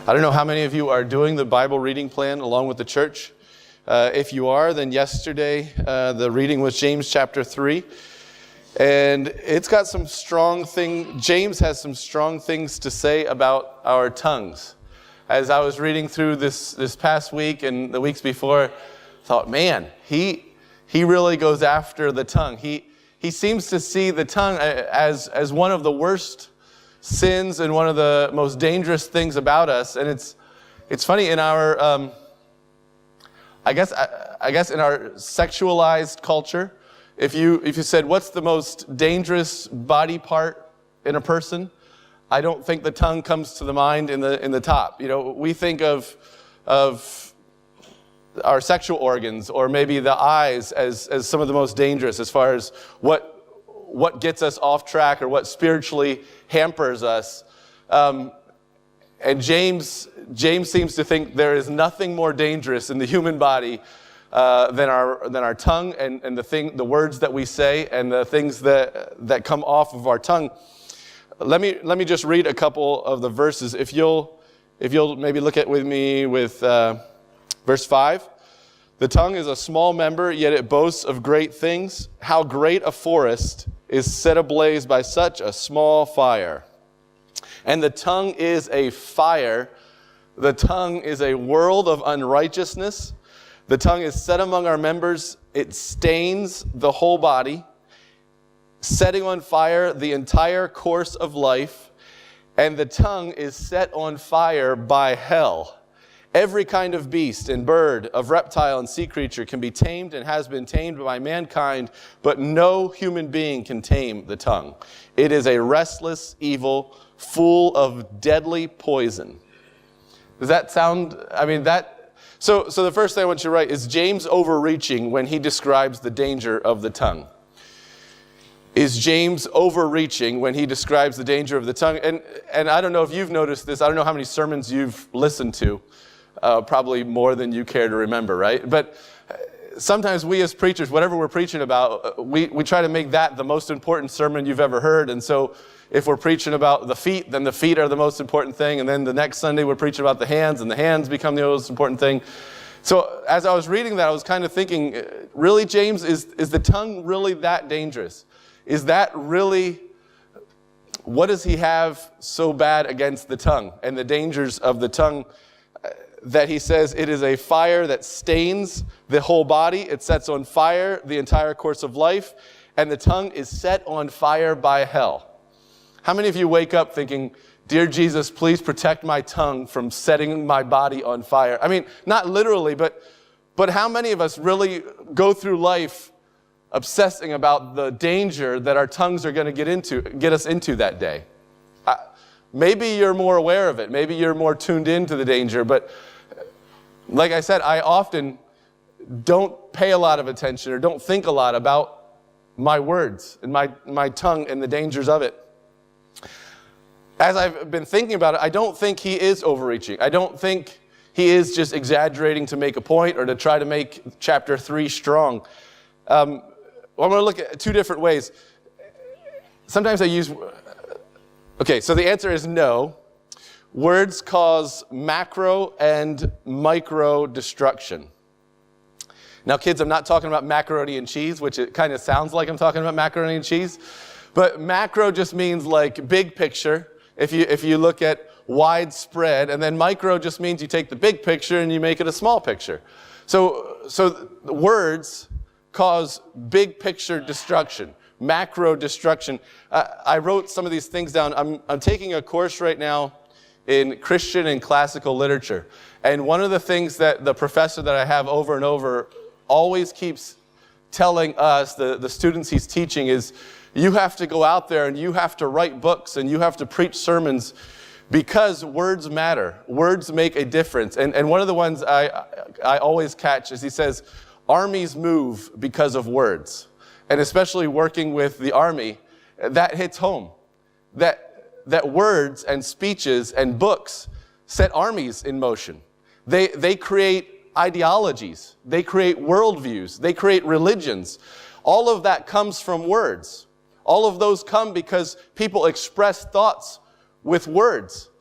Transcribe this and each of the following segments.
I don't know how many of you are doing the Bible reading plan along with the church. If you are, then yesterday the reading was James chapter 3. And it's got some strong things, James has some strong things to say about our tongues. As I was reading through this past week and the weeks before, I thought, man, he really goes after the tongue. He seems to see the tongue as one of the worst sins and one of the most dangerous things about us. And it's funny, in our I guess in our sexualized culture, if you said what's the most dangerous body part in a person, I don't think the tongue comes to the mind in the top. You know, we think of our sexual organs or maybe the eyes as some of the most dangerous as far as what gets us off track or what spiritually hampers us. And James seems to think there is nothing more dangerous in the human body than our tongue and the words that we say and the things that come off of our tongue. Let me just read a couple of the verses. If you'll maybe look at with me with verse 5. The tongue is a small member, yet it boasts of great things. How great a forest is set ablaze by such a small fire. And the tongue is a fire. The tongue is a world of unrighteousness. The tongue is set among our members. It stains the whole body, setting on fire the entire course of life. And the tongue is set on fire by hell. Every kind of beast and bird, of reptile and sea creature can be tamed and has been tamed by mankind, but no human being can tame the tongue. It is a restless evil, full of deadly poison. Does that sound, so the first thing I want you to write is James overreaching when he describes the danger of the tongue? Is James overreaching when he describes the danger of the tongue? And I don't know if you've noticed this. I don't know how many sermons you've listened to. Probably more than you care to remember, right? But sometimes we as preachers, whatever we're preaching about, we try to make that the most important sermon you've ever heard. And so if we're preaching about the feet, then the feet are the most important thing. And then the next Sunday we're preaching about the hands, and the hands become the most important thing. So as I was reading that, I was kind of thinking, really, James, is the tongue really that dangerous? Is that really, what does he have so bad against the tongue and the dangers of the tongue? That he says it is a fire that stains the whole body. It sets on fire the entire course of life. And the tongue is set on fire by hell. How many of you wake up thinking, dear Jesus, please protect my tongue from setting my body on fire? I mean, not literally, but how many of us really go through life obsessing about the danger that our tongues are going to get us into that day? Maybe you're more aware of it. Maybe you're more tuned into the danger. But like I said, I often don't pay a lot of attention or don't think a lot about my words and my tongue and the dangers of it. As I've been thinking about it, I don't think he is overreaching. I don't think he is just exaggerating to make a point or to try to make chapter 3 strong. I'm going to look at two different ways. Sometimes I use... Okay, so the answer is no. Words cause macro and micro destruction. Now, kids, I'm not talking about macaroni and cheese, which it kind of sounds like I'm talking about macaroni and cheese. But macro just means like big picture, if you look at widespread. And then micro just means you take the big picture and you make it a small picture. So words cause big picture destruction. Macro destruction. I wrote some of these things down. I'm taking a course right now in Christian and classical literature. And one of the things that the professor that I have over and over always keeps telling us, the students he's teaching, is you have to go out there and you have to write books and you have to preach sermons because words matter. Words make a difference. And one of the ones I always catch is he says, armies move because of words. And especially working with the army, that hits home. That words and speeches and books set armies in motion. They create ideologies. They create worldviews. They create religions. All of that comes from words. All of those come because people express thoughts with words.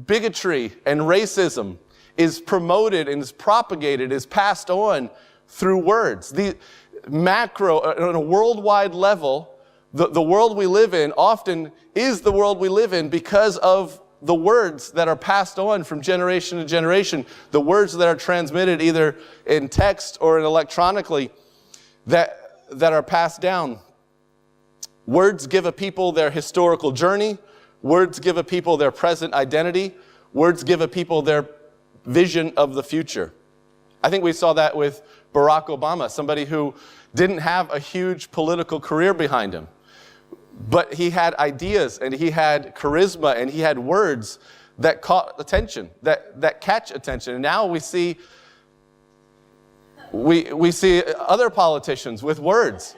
bigotry and racism is promoted and is propagated, is passed on through words. The macro, on a worldwide level, the world we live in often is the world we live in because of the words that are passed on from generation to generation, the words that are transmitted either in text or electronically that are passed down. Words give a people their historical journey. Words give a people their present identity. Words give a people their vision of the future. I think we saw that with Barack Obama, somebody who didn't have a huge political career behind him. But he had ideas and he had charisma and he had words that caught attention, that catch attention. And now we see other politicians with words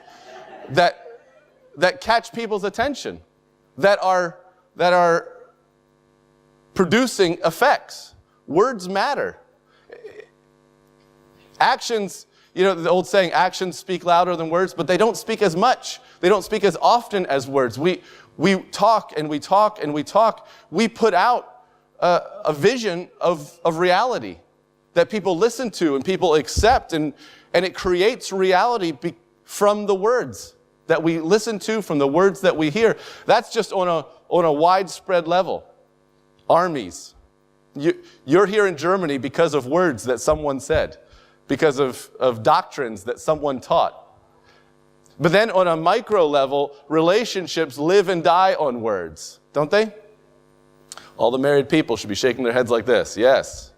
that catch people's attention, that are producing effects. Words matter. Actions, the old saying, actions speak louder than words, but they don't speak as much. They don't speak as often as words. We talk and we talk and we talk. We put out a vision of reality that people listen to and people accept, and it creates reality from the words that we listen to, from the words that we hear. That's just on a widespread level. Armies. You're here in Germany because of words that someone said, because of doctrines that someone taught. But then on a micro level, relationships live and die on words, don't they? All the married people should be shaking their heads like this. Yes.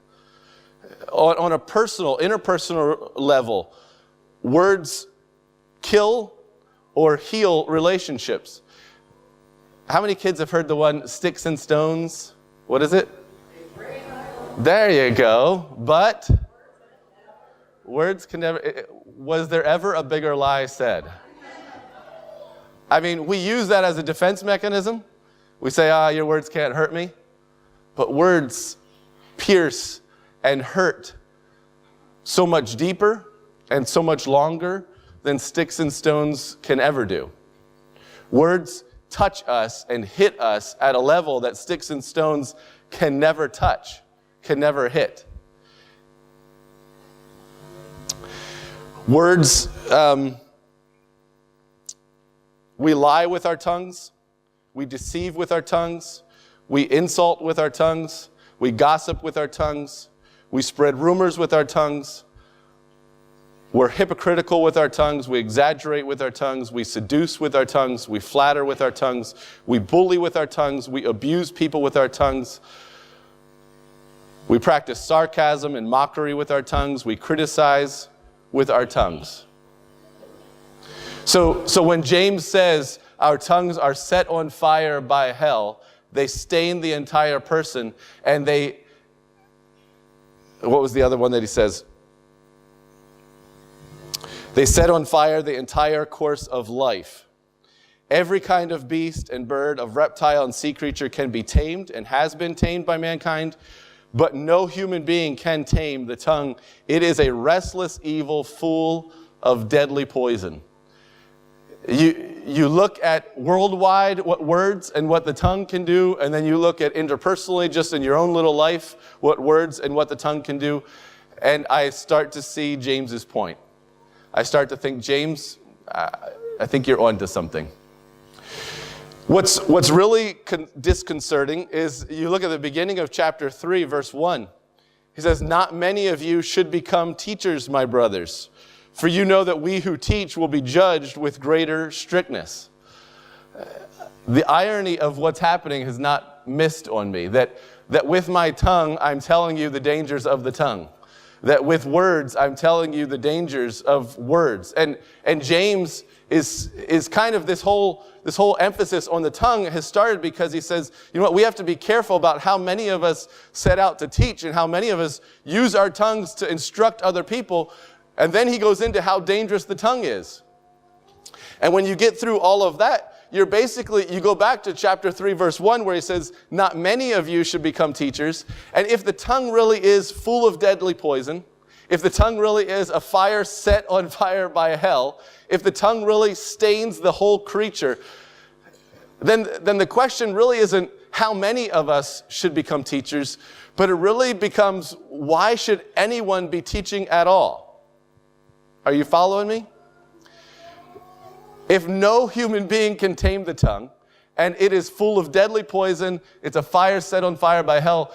On a personal, interpersonal level, words kill or heal relationships. How many kids have heard the one, sticks and stones? What is it? There you go. But words can never, was there ever a bigger lie said? I mean, we use that as a defense mechanism. We say, your words can't hurt me. But words pierce and hurt so much deeper and so much longer than sticks and stones can ever do. Words touch us and hit us at a level that sticks and stones can never touch, can never hit. Words, we lie with our tongues, we deceive with our tongues, we insult with our tongues, we gossip with our tongues, we spread rumors with our tongues, we're hypocritical with our tongues, we exaggerate with our tongues, we seduce with our tongues, we flatter with our tongues, we bully with our tongues, we abuse people with our tongues, we practice sarcasm and mockery with our tongues, we criticize with our tongues. So when James says our tongues are set on fire by hell, they stain the entire person, and what was the other one that he says? They set on fire the entire course of life. Every kind of beast and bird, of reptile and sea creature can be tamed and has been tamed by mankind, but no human being can tame the tongue. It is a restless evil full of deadly poison. You look at worldwide what words and what the tongue can do, and then you look at interpersonally, just in your own little life, what words and what the tongue can do, and I start to see James's point. I start to think, James, I think you're onto something. What's really disconcerting is you look at the beginning of chapter 3, verse 1. He says, "Not many of you should become teachers, my brothers, for you know that we who teach will be judged with greater strictness." The irony of what's happening has not missed on me, that with my tongue, I'm telling you the dangers of the tongue. That with words, I'm telling you the dangers of words. And James is kind of this whole emphasis on the tongue has started because he says, you know what, we have to be careful about how many of us set out to teach and how many of us use our tongues to instruct other people. And then he goes into how dangerous the tongue is. And when you get through all of that, you go back to chapter 3, verse 1, where he says, not many of you should become teachers. And if the tongue really is full of deadly poison, if the tongue really is a fire set on fire by hell, if the tongue really stains the whole creature, then the question really isn't how many of us should become teachers, but it really becomes, why should anyone be teaching at all? Are you following me? If no human being can tame the tongue, and it is full of deadly poison, it's a fire set on fire by hell,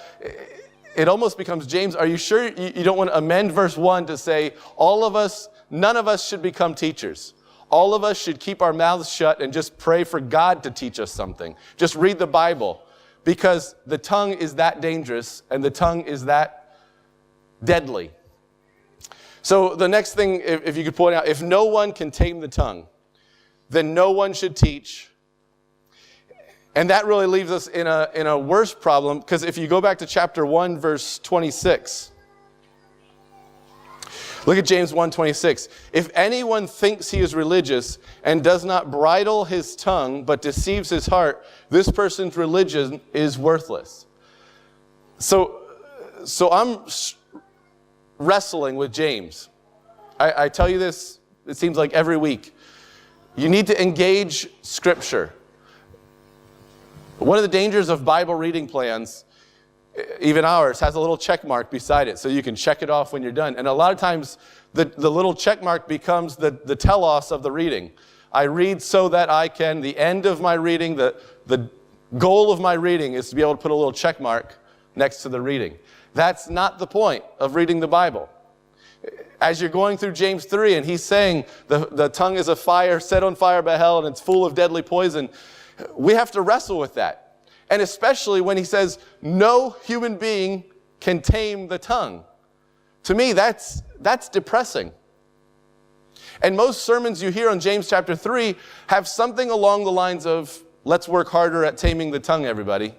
it almost becomes, James, are you sure you don't want to amend verse 1 to say, none of us should become teachers. All of us should keep our mouths shut and just pray for God to teach us something. Just read the Bible, because the tongue is that dangerous and the tongue is that deadly. So the next thing, if you could point out, if no one can tame the tongue, then no one should teach. And that really leaves us in a worse problem, because if you go back to chapter 1, verse 26, look at James 1:26. If anyone thinks he is religious and does not bridle his tongue but deceives his heart, this person's religion is worthless. So I'm wrestling with James. I tell you this, it seems like every week. You need to engage Scripture. One of the dangers of Bible reading plans, even ours, has a little check mark beside it so you can check it off when you're done. And a lot of times the little check mark becomes the telos of the reading. I read so that I can, the end of my reading, the goal of my reading is to be able to put a little check mark next to the reading. That's not the point of reading the Bible. As you're going through James 3 and he's saying the tongue is a fire set on fire by hell and it's full of deadly poison, we have to wrestle with that. And especially when he says, no human being can tame the tongue. To me, that's depressing. And most sermons you hear on James chapter 3 have something along the lines of, let's work harder at taming the tongue, everybody.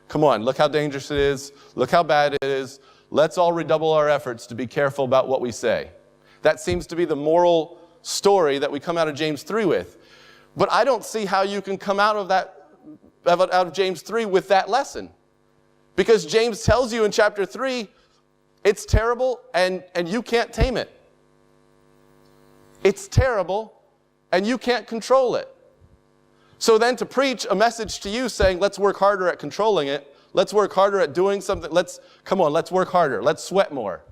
Come on, look how dangerous it is. Look how bad it is. Let's all redouble our efforts to be careful about what we say. That seems to be the moral story that we come out of James 3 with. But I don't see how you can come out of James 3 with that lesson. Because James tells you in chapter 3, it's terrible and you can't tame it. It's terrible and you can't control it. So then to preach a message to you saying, let's work harder at controlling it, let's work harder at doing something, let's work harder, let's sweat more.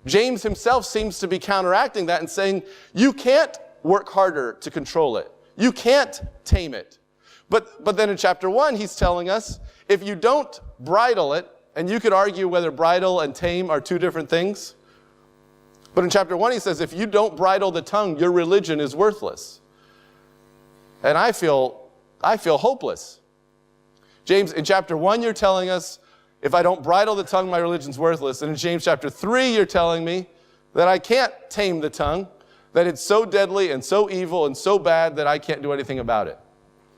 James himself seems to be counteracting that and saying, you can't work harder to control it. You can't tame it. But then in chapter 1, he's telling us, if you don't bridle it, and you could argue whether bridle and tame are two different things. But in chapter 1, he says, if you don't bridle the tongue, your religion is worthless. And I feel hopeless. James, in chapter 1, you're telling us, if I don't bridle the tongue, my religion's worthless. And in James chapter 3, you're telling me that I can't tame the tongue, that it's so deadly and so evil and so bad that I can't do anything about it.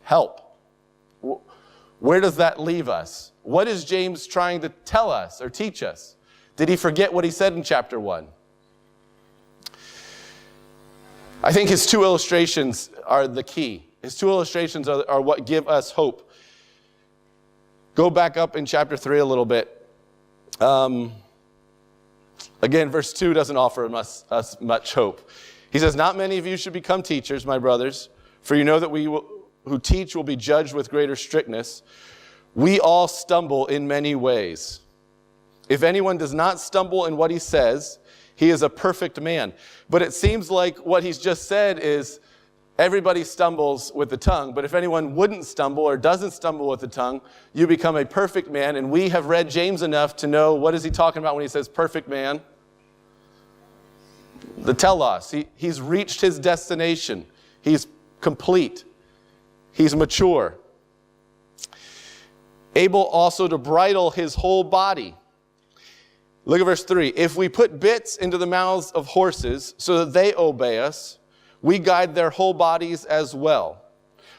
Help. Where does that leave us? What is James trying to tell us or teach us? Did he forget what he said in chapter 1? I think his two illustrations are the key. His two illustrations are what give us hope. Go back up in chapter 3 a little bit. Again, verse 2 doesn't offer us much hope. He says, not many of you should become teachers, my brothers, for you know that who teach will be judged with greater strictness. We all stumble in many ways. If anyone does not stumble in what he says, he is a perfect man. But it seems like what he's just said is everybody stumbles with the tongue. But if anyone wouldn't stumble or doesn't stumble with the tongue, you become a perfect man. And we have read James enough to know, what is he talking about when he says perfect man? The telos. He's reached his destination. He's complete. He's mature. Able also to bridle his whole body. Look at verse 3. If we put bits into the mouths of horses so that they obey us, we guide their whole bodies as well.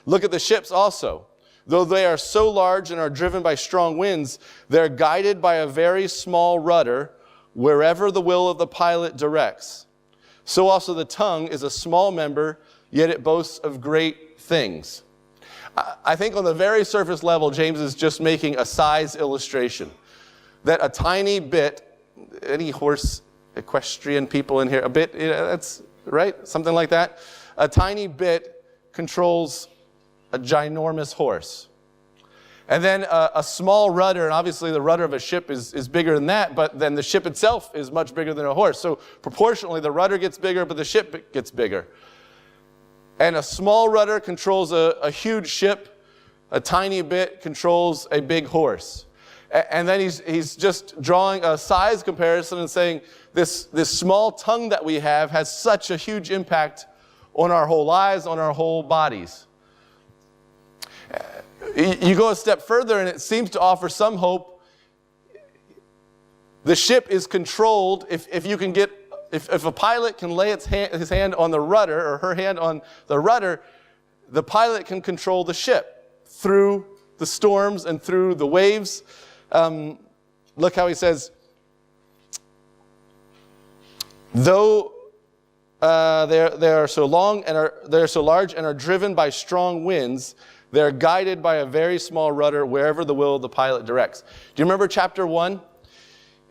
Look at the ships also. Though they are so large and are driven by strong winds, they're guided by a very small rudder wherever the will of the pilot directs. So also the tongue is a small member, yet it boasts of great things. I think on the very surface level, James is just making a size illustration. That a tiny bit, any horse equestrian people in here, a bit, that's right, something like that. A tiny bit controls a ginormous horse. And then a small rudder, and obviously the rudder of a ship is bigger than that, but then the ship itself is much bigger than a horse. So proportionally, the rudder gets bigger, but the ship gets bigger. And a small rudder controls a huge ship. A tiny bit controls a big horse. And then he's just drawing a size comparison and saying this small tongue that we have has such a huge impact on our whole lives, on our whole bodies. You go a step further, and it seems to offer some hope. The ship is controlled. If a pilot can lay his hand on the rudder, or her hand on the rudder, the pilot can control the ship through the storms and through the waves. Look how he says, though they are so long and they are so large and are driven by strong winds, they are guided by a very small rudder wherever the will of the pilot directs. Do you remember chapter 1?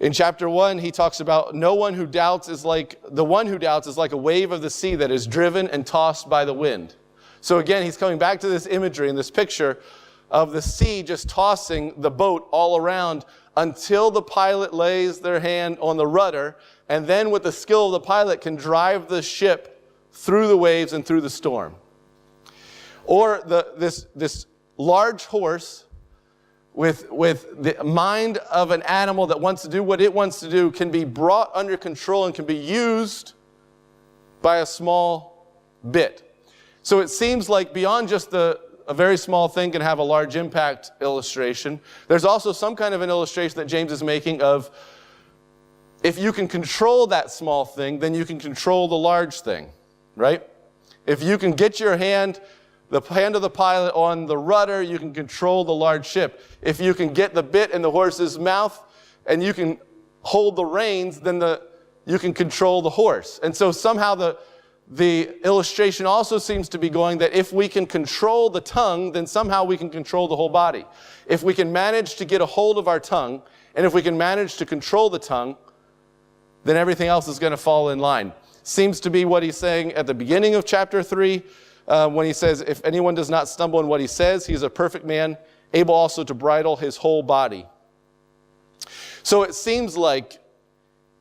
In chapter 1, he talks about the one who doubts is like a wave of the sea that is driven and tossed by the wind. So again, he's coming back to this imagery and this picture of the sea just tossing the boat all around until the pilot lays their hand on the rudder, and then with the skill of the pilot can drive the ship through the waves and through the storm. Or this large horse with the mind of an animal that wants to do what it wants to do can be brought under control and can be used by a small bit. So it seems like beyond just a very small thing can have a large impact illustration, there's also some kind of an illustration that James is making of if you can control that small thing, then you can control the large thing, right? If you can get your hand, the hand of the pilot on the rudder, you can control the large ship. If you can get the bit in the horse's mouth and you can hold the reins, then you can control the horse. And so somehow the illustration also seems to be going that if we can control the tongue, then somehow we can control the whole body. If we can manage to get a hold of our tongue, and if we can manage to control the tongue, then everything else is going to fall in line. Seems to be what he's saying at the beginning of chapter 3, when he says, if anyone does not stumble in what he says, he is a perfect man, able also to bridle his whole body. So it seems like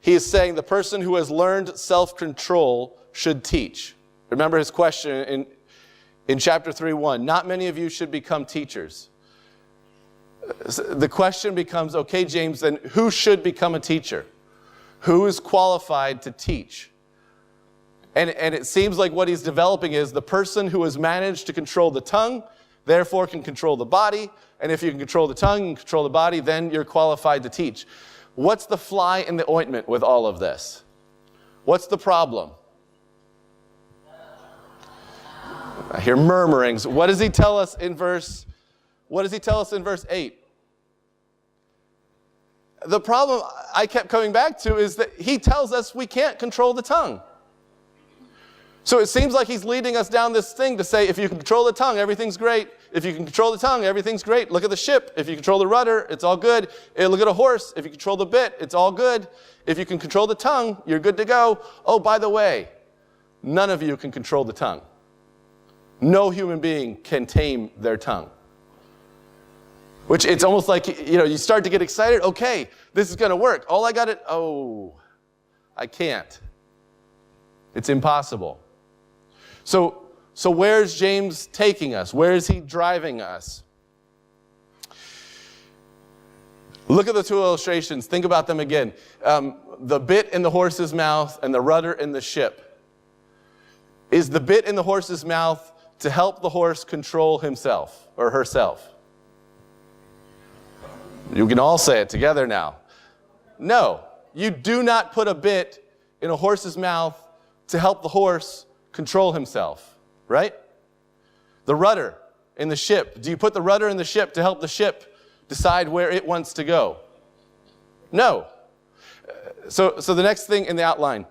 he is saying the person who has learned self-control should teach. Remember his question in chapter 3:1. Not many of you should become teachers. The question becomes, okay, James, then who should become a teacher? Who is qualified to teach? And it seems like what he's developing is the person who has managed to control the tongue, therefore can control the body. And if you can control the tongue and control the body, then you're qualified to teach. What's the fly in the ointment with all of this? What's the problem? I hear murmurings. What does he tell us in verse 8? The problem I kept coming back to is that he tells us we can't control the tongue. So it seems like he's leading us down this thing to say, if you can control the tongue, everything's great. If you can control the tongue, everything's great. Look at the ship. If you control the rudder, it's all good. Look at a horse. If you control the bit, it's all good. If you can control the tongue, you're good to go. Oh, by the way, none of you can control the tongue. No human being can tame their tongue. Which it's almost like, you start to get excited. Okay, this is going to work. I can't. It's impossible. So where's James taking us? Where is he driving us? Look at the two illustrations. Think about them again. The bit in the horse's mouth and the rudder in the ship. Is the bit in the horse's mouth to help the horse control himself or herself? You can all say it together now. No, you do not put a bit in a horse's mouth to help the horse control himself, right? The rudder in the ship. Do you put the rudder in the ship to help the ship decide where it wants to go? No. So the next thing in the outline.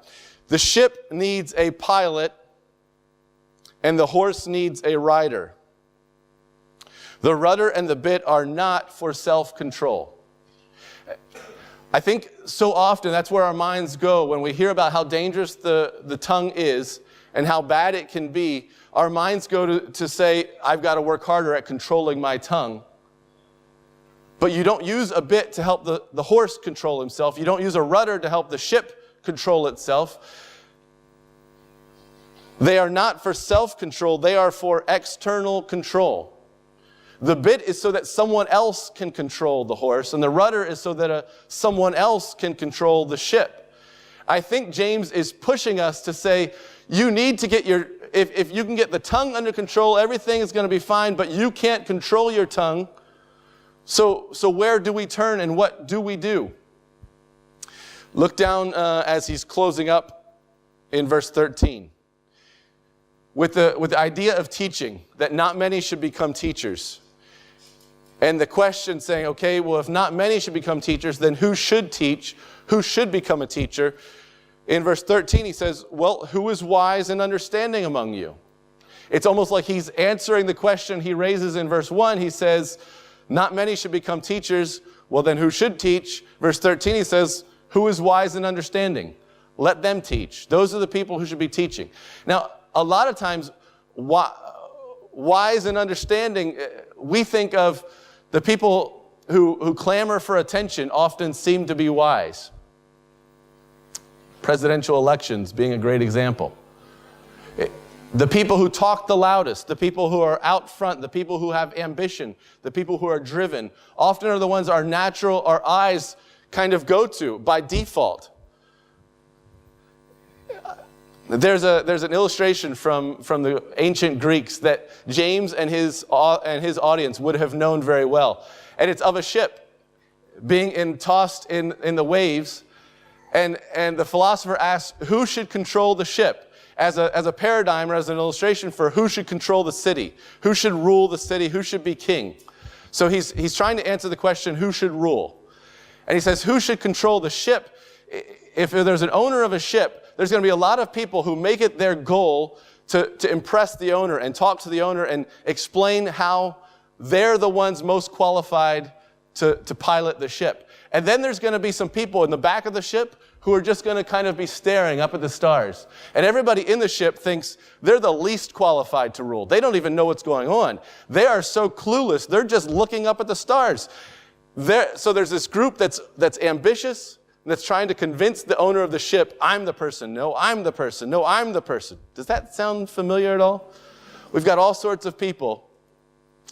The ship needs a pilot and the horse needs a rider. The rudder and the bit are not for self-control. I think so often that's where our minds go when we hear about how dangerous the tongue is and how bad it can be. Our minds go to say, I've got to work harder at controlling my tongue But you don't use a bit to help the horse control himself. You don't use a rudder to help the ship control itself. They are not for self-control. They are for external control. The bit is so that someone else can control the horse, and the rudder is so that someone else can control the ship. I think James is pushing us to say, you need to get if you can get the tongue under control, everything is going to be fine, but you can't control your tongue. So where do we turn and what do we do? Look down as he's closing up in verse 13. With the idea of teaching, that not many should become teachers. And the question saying, okay, well, if not many should become teachers, then who should teach? Who should become a teacher? In verse 13, he says, well, who is wise and understanding among you? It's almost like he's answering the question he raises in verse 1. He says, not many should become teachers. Well, then who should teach? Verse 13, he says, who is wise and understanding? Let them teach. Those are the people who should be teaching. Now, a lot of times, wise and understanding, we think of the people who clamor for attention often seem to be wise. Presidential elections being a great example. The people who talk the loudest, the people who are out front, the people who have ambition, the people who are driven, often are the ones our eyes kind of go to by default. There's an illustration from the ancient Greeks that James and his audience would have known very well. And it's of a ship being tossed in the waves. And the philosopher asks, who should control the ship? As a paradigm or as an illustration for who should control the city, who should rule the city, who should be king. So he's trying to answer the question, who should rule? And he says, who should control the ship? If there's an owner of a ship, there's going to be a lot of people who make it their goal to impress the owner and talk to the owner and explain how they're the ones most qualified to pilot the ship. And then there's going to be some people in the back of the ship who are just going to kind of be staring up at the stars. And everybody in the ship thinks they're the least qualified to rule. They don't even know what's going on. They are so clueless. They're just looking up at the stars. So there's this group that's ambitious, that's trying to convince the owner of the ship, I'm the person. No, I'm the person. No, I'm the person. Does that sound familiar at all? We've got all sorts of people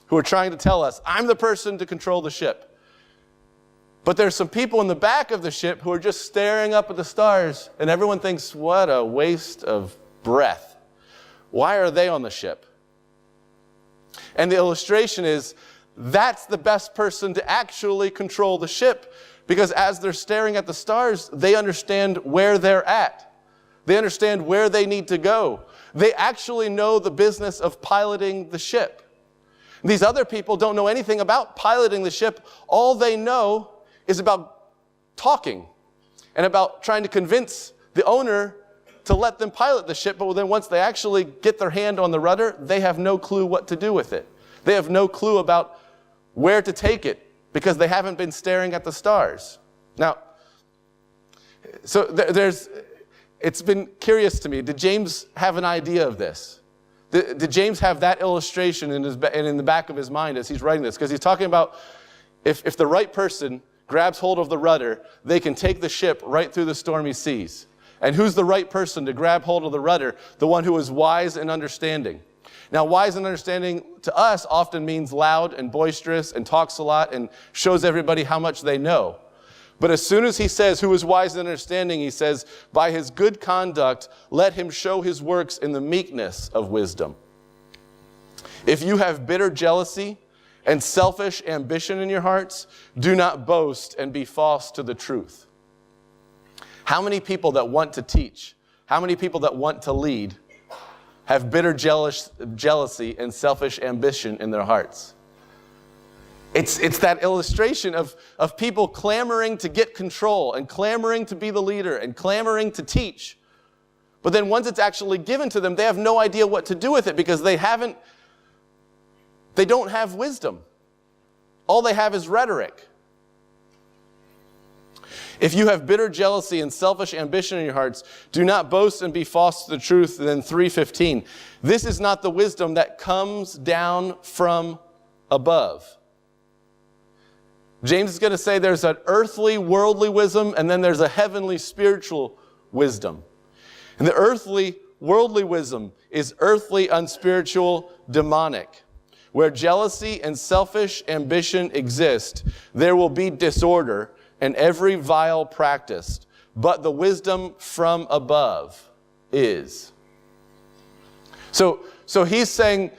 who are trying to tell us, I'm the person to control the ship. But there's some people in the back of the ship who are just staring up at the stars, and everyone thinks, what a waste of breath. Why are they on the ship? And the illustration is, that's the best person to actually control the ship, because as they're staring at the stars, they understand where they're at. They understand where they need to go. They actually know the business of piloting the ship. These other people don't know anything about piloting the ship. All they know is about talking and about trying to convince the owner to let them pilot the ship. But then once they actually get their hand on the rudder, they have no clue what to do with it. They have no clue about where to take it because they haven't been staring at the stars. Now, so it's been curious to me. Did James have an idea of this? Did James have that illustration in the back of his mind as he's writing this? Because he's talking about if the right person grabs hold of the rudder, they can take the ship right through the stormy seas. And who's the right person to grab hold of the rudder? The one who is wise and understanding. Now, wise and understanding to us often means loud and boisterous and talks a lot and shows everybody how much they know. But as soon as he says who is wise and understanding, he says, by his good conduct, let him show his works in the meekness of wisdom. If you have bitter jealousy and selfish ambition in your hearts, do not boast and be false to the truth. How many people that want to teach, how many people that want to lead have bitter jealousy and selfish ambition in their hearts? It's that illustration of people clamoring to get control and clamoring to be the leader and clamoring to teach. But then once it's actually given to them, they have no idea what to do with it because they don't have wisdom. All they have is rhetoric. If you have bitter jealousy and selfish ambition in your hearts, do not boast and be false to the truth. And then 3:15, this is not the wisdom that comes down from above. James is going to say there's an earthly, worldly wisdom, and then there's a heavenly, spiritual wisdom. And the earthly, worldly wisdom is earthly, unspiritual, demonic. Where jealousy and selfish ambition exist, there will be disorder and every vile practice. But the wisdom from above is. So he's saying,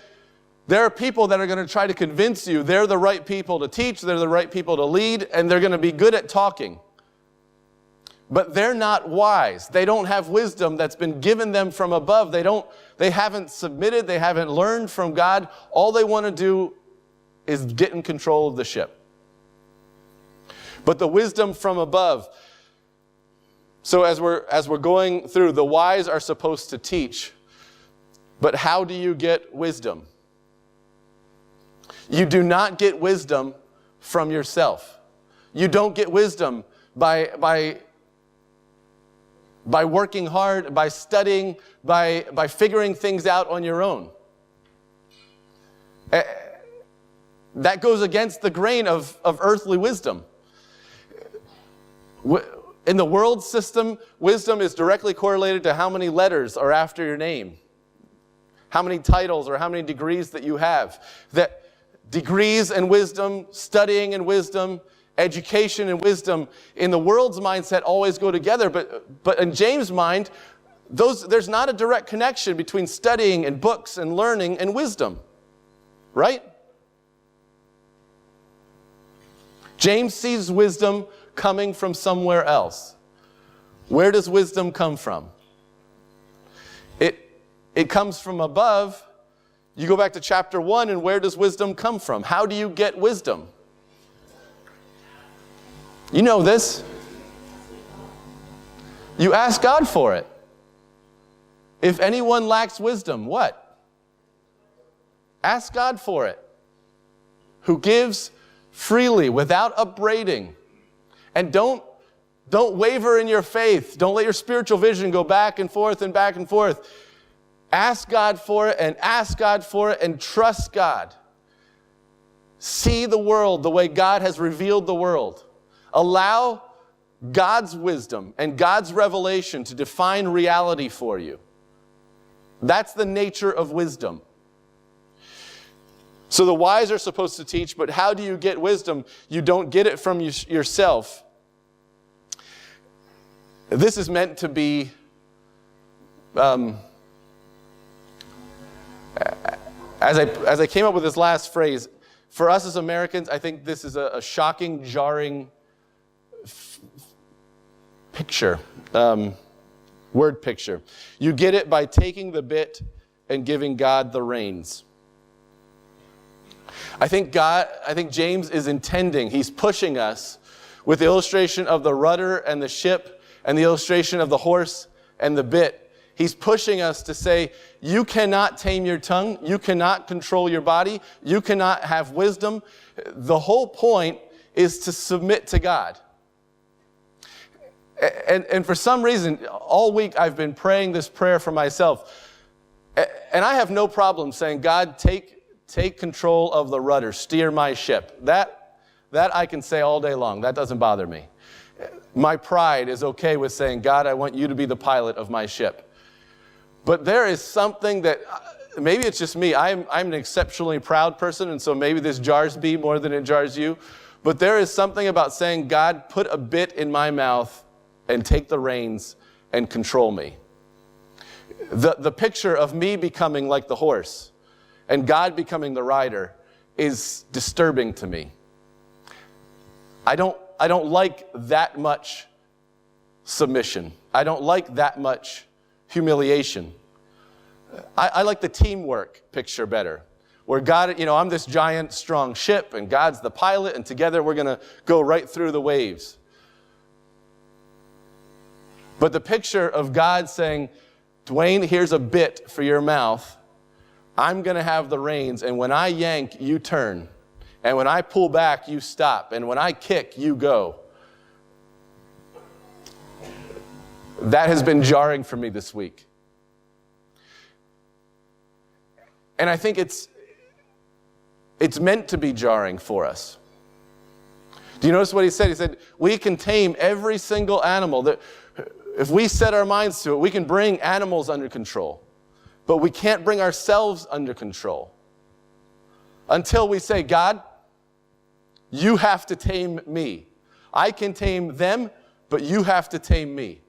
there are people that are going to try to convince you they're the right people to teach, they're the right people to lead, and they're going to be good at talking. But they're not wise. They don't have wisdom that's been given them from above. They haven't submitted, they haven't learned from God. All they want to do is get in control of the ship. But the wisdom from above. So as we're going through, the wise are supposed to teach. But how do you get wisdom? You do not get wisdom from yourself. You don't get wisdom by working hard, by studying, by figuring things out on your own. That goes against the grain of earthly wisdom. In the world system, wisdom is directly correlated to how many letters are after your name, how many titles or how many degrees that you have. That degrees and wisdom, studying and wisdom, education and wisdom, in the world's mindset always go together. But in James' mind, there's not a direct connection between studying and books and learning and wisdom. Right? James sees wisdom coming from somewhere else. Where does wisdom come from? It comes from above. You go back to chapter 1, and where does wisdom come from? How do you get wisdom? You know this. You ask God for it. If anyone lacks wisdom, what? Ask God for it. Who gives freely without upbraiding. And don't waver in your faith. Don't let your spiritual vision go back and forth and back and forth. Ask God for it and ask God for it and trust God. See the world the way God has revealed the world. Allow God's wisdom and God's revelation to define reality for you. That's the nature of wisdom. So the wise are supposed to teach, but how do you get wisdom? You don't get it from yourself. This is meant to be as I came up with this last phrase, for us as Americans, I think this is a shocking, jarring picture, word picture. You get it by taking the bit and giving God the reins. I think James is intending, he's pushing us with the illustration of the rudder and the ship and the illustration of the horse and the bit. He's pushing us to say, you cannot tame your tongue, you cannot control your body, you cannot have wisdom. The whole point is to submit to God. And for some reason, all week I've been praying this prayer for myself. And I have no problem saying, God, take control of the rudder, steer my ship. That I can say all day long. That doesn't bother me. My pride is okay with saying, God, I want you to be the pilot of my ship. But there is something that, maybe it's just me, I'm an exceptionally proud person, and so maybe this jars me more than it jars you. But there is something about saying, God, put a bit in my mouth and take the reins and control me. The picture of me becoming like the horse and God becoming the rider is disturbing to me. I don't like that much submission. I don't like that much humiliation. I like the teamwork picture better, where God, I'm this giant, strong ship, and God's the pilot, and together we're going to go right through the waves. But the picture of God saying, Duane, here's a bit for your mouth. I'm going to have the reins, and when I yank, you turn. And when I pull back, you stop. And when I kick, you go. That has been jarring for me this week. And I think it's meant to be jarring for us. Do you notice what he said? He said, we can tame every single animal. That if we set our minds to it, we can bring animals under control. But we can't bring ourselves under control until we say, God, you have to tame me. I can tame them, but you have to tame me.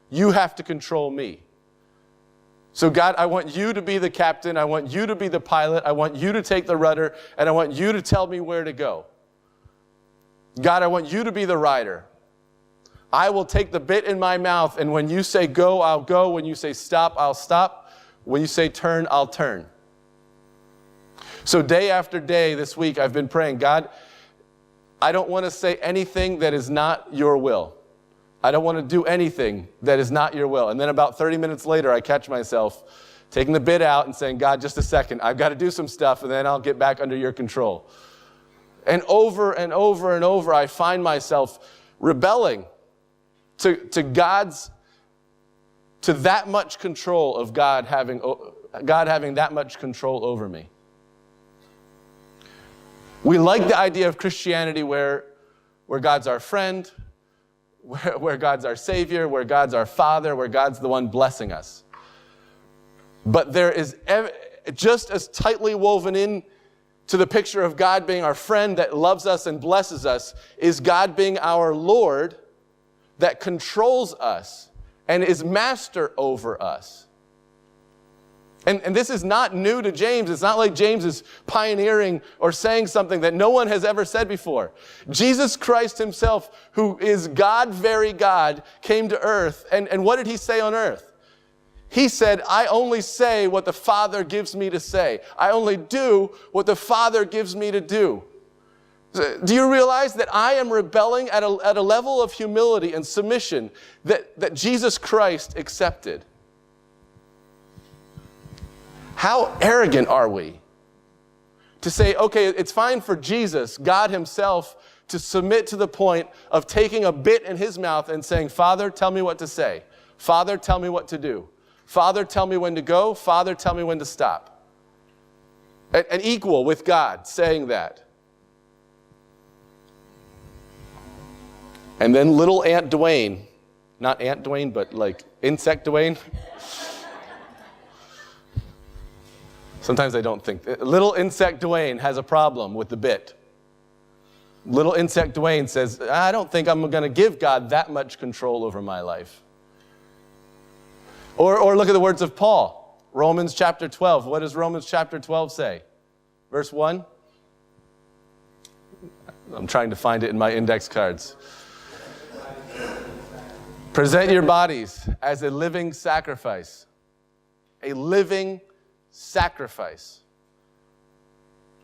You have to control me. So God, I want you to be the captain. I want you to be the pilot. I want you to take the rudder, and I want you to tell me where to go. God, I want you to be the rider. I will take the bit in my mouth, and when you say go, I'll go. When you say stop, I'll stop. When you say turn, I'll turn. So day after day this week, I've been praying, God, I don't want to say anything that is not your will. I don't want to do anything that is not your will. And then about 30 minutes later, I catch myself taking the bit out and saying, God, just a second, I've got to do some stuff, and then I'll get back under your control. And over and over and over, I find myself rebelling to that much control of God having that much control over me. We like the idea of Christianity where God's our friend, where God's our Savior, where God's our Father, where God's the one blessing us. But there is just as tightly woven in to the picture of God being our friend that loves us and blesses us is God being our Lord that controls us and is master over us. And this is not new to James. It's not like James is pioneering or saying something that no one has ever said before. Jesus Christ himself, who is God, very God, came to earth. And what did he say on earth? He said, I only say what the Father gives me to say. I only do what the Father gives me to do. Do you realize that I am rebelling at a level of humility and submission that Jesus Christ accepted? How arrogant are we to say, okay, it's fine for Jesus, God himself, to submit to the point of taking a bit in his mouth and saying, Father, tell me what to say. Father, tell me what to do. Father, tell me when to go. Father, tell me when to stop. An equal with God saying that. And then little Aunt Duane, not Aunt Duane, but like insect Duane. Sometimes I don't think. Little insect Duane has a problem with the bit. Little insect Duane says, I don't think I'm going to give God that much control over my life. Or look at the words of Paul. Romans chapter 12. What does Romans chapter 12 say? Verse 1. I'm trying to find it in my index cards. Present your bodies as a living sacrifice. A living sacrifice.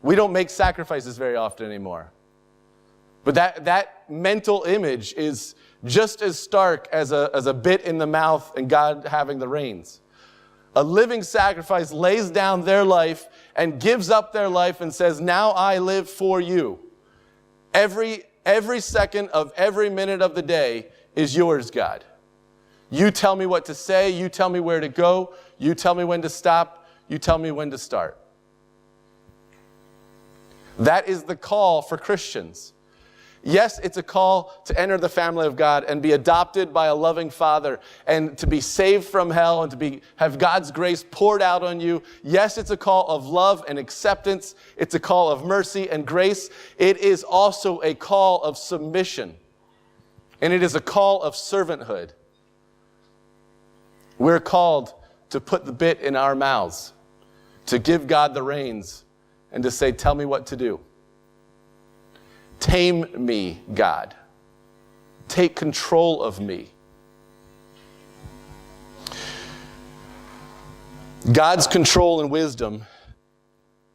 We don't make sacrifices very often anymore. But that mental image is just as stark as a bit in the mouth and God having the reins. A living sacrifice lays down their life and gives up their life and says, now I live for you. Every second of every minute of the day is yours, God. You tell me what to say. You tell me where to go. You tell me when to stop. You tell me when to start. That is the call for Christians. Yes, it's a call to enter the family of God and be adopted by a loving Father and to be saved from hell and to have God's grace poured out on you. Yes, it's a call of love and acceptance. It's a call of mercy and grace. It is also a call of submission. And it is a call of servanthood. We're called to put the bit in our mouths, to give God the reins, and to say, tell me what to do. Tame me, God. Take control of me. God's control and wisdom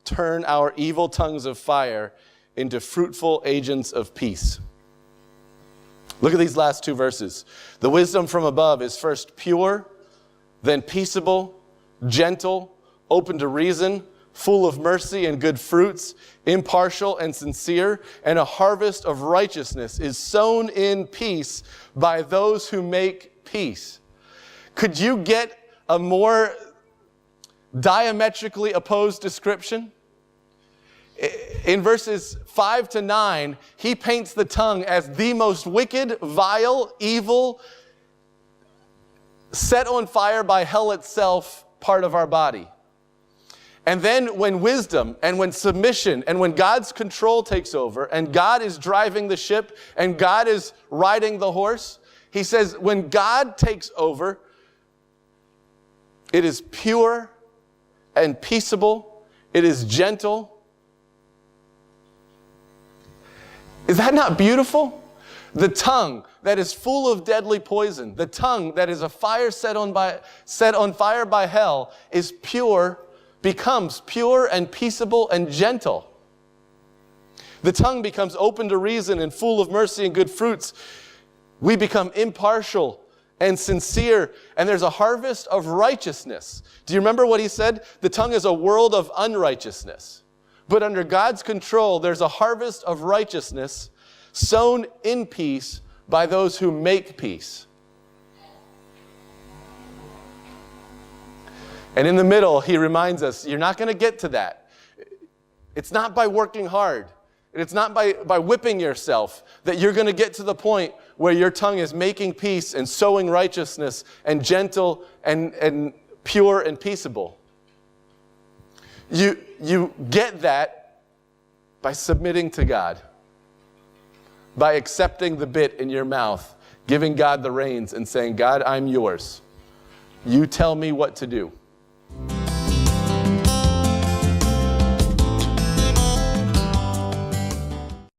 turn our evil tongues of fire into fruitful agents of peace. Look at these last two verses. The wisdom from above is first pure, then peaceable, gentle, open to reason, full of mercy and good fruits, impartial and sincere, and a harvest of righteousness is sown in peace by those who make peace. Could you get a more diametrically opposed description? In verses 5 to 9, he paints the tongue as the most wicked, vile, evil, set on fire by hell itself part of our body. And then when wisdom and when submission and when God's control takes over and God is driving the ship and God is riding the horse, he says when God takes over, it is pure and peaceable. It is gentle. Is that not beautiful? The tongue that is full of deadly poison, the tongue that is a fire set on fire by hell, is pure, becomes pure and peaceable and gentle. The tongue becomes open to reason and full of mercy and good fruits. We become impartial and sincere, and there's a harvest of righteousness. Do you remember what he said? The tongue is a world of unrighteousness. But under God's control, there's a harvest of righteousness sown in peace by those who make peace. And in the middle, he reminds us, you're not going to get to that. It's not by working hard. And it's not by whipping yourself that you're going to get to the point where your tongue is making peace and sowing righteousness and gentle and pure and peaceable. You get that by submitting to God, by accepting the bit in your mouth, giving God the reins and saying, God, I'm yours. You tell me what to do.